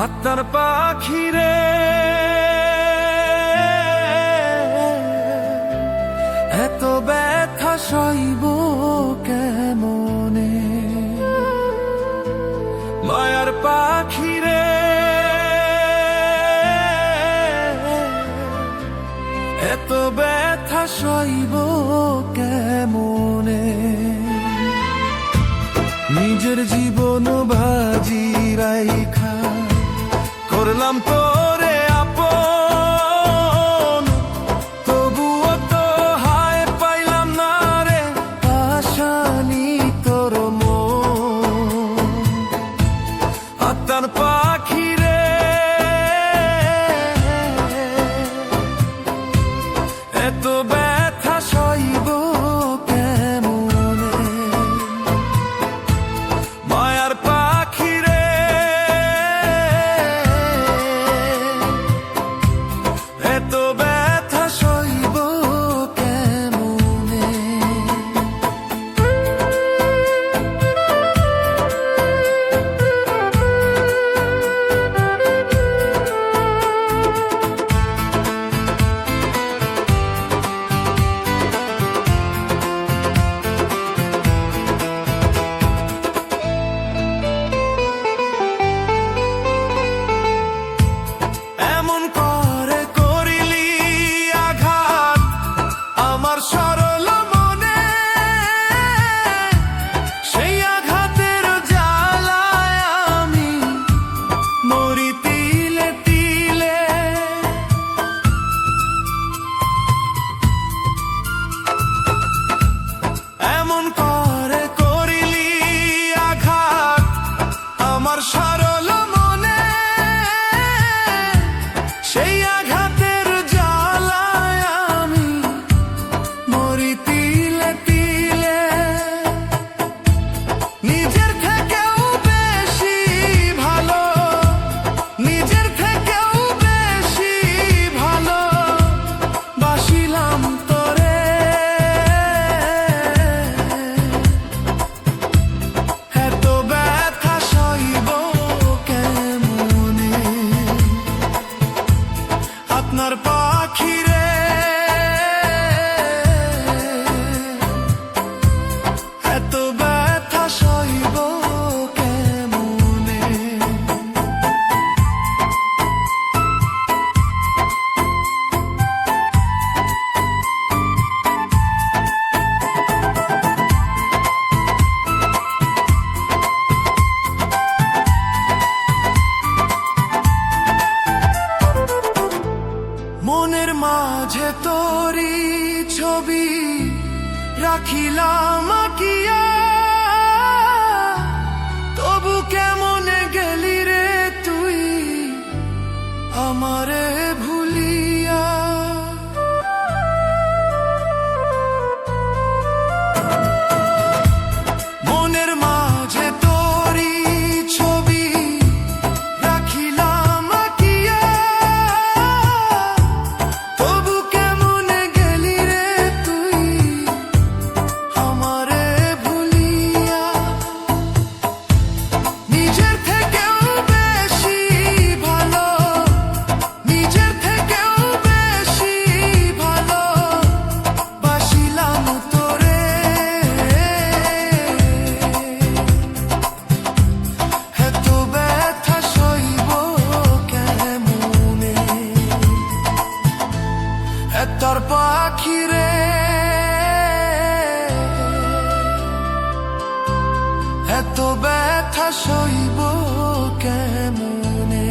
আত্মার পাখিরে এত ব্যথা সইব কেমনে, মায়ার পাখিরে এত ব্যথা সইব কেমনে। নিজের জীবন ভাজি রাইখা করলাম তোরে আপন, তবুও তো হায় পাইলাম না রে আশানি তোর মন। আত্মার পাখিরে এত ব্যথা সইব কেমনে, মায়ার পাখিরে এত ব্যথা সইব কেমনে। এমন করে করিলি আঘাত আমার সরল মনে, সেই আঘাতের জ্বালায় আমি মরি তিলে তিলে। এমন করে করিলি আঘাত আমার সরল মনে, সেই আঘাতের জ্বালায় আমি মরি তিলে তিলে। নিজের থেকেও বেশি ভালো, নিজের থেকেও বেশি ভালো বাসিলাম তোরে। এত ব্যথা সইব কেমনে, আপনার পাখিরে এত ব্যথা সইব কেমনে। মনের মাঝে তোরি ছবি রাখিলাম আঁকিয়া, তবু কেমনে গেলি রে তুই আমারে ভুলিয়া। মনের মাঝে তোরি ছবি রাখিলাম আঁকিয়া, তবু কেমনে গেলি রে তুই আমারে ভুলিয়া। নিজের থেকেও বেশি ভালো, নিজের থেকেও বেশি ভালো বাসিলাম তোরে। এত ব্যথা সইব কেমনে, এতর পাখিরে এত ব্যথা সইব কেমনে,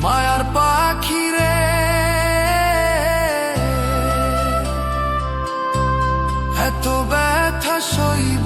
মায়ার পাখিরে এত ব্যথা সইব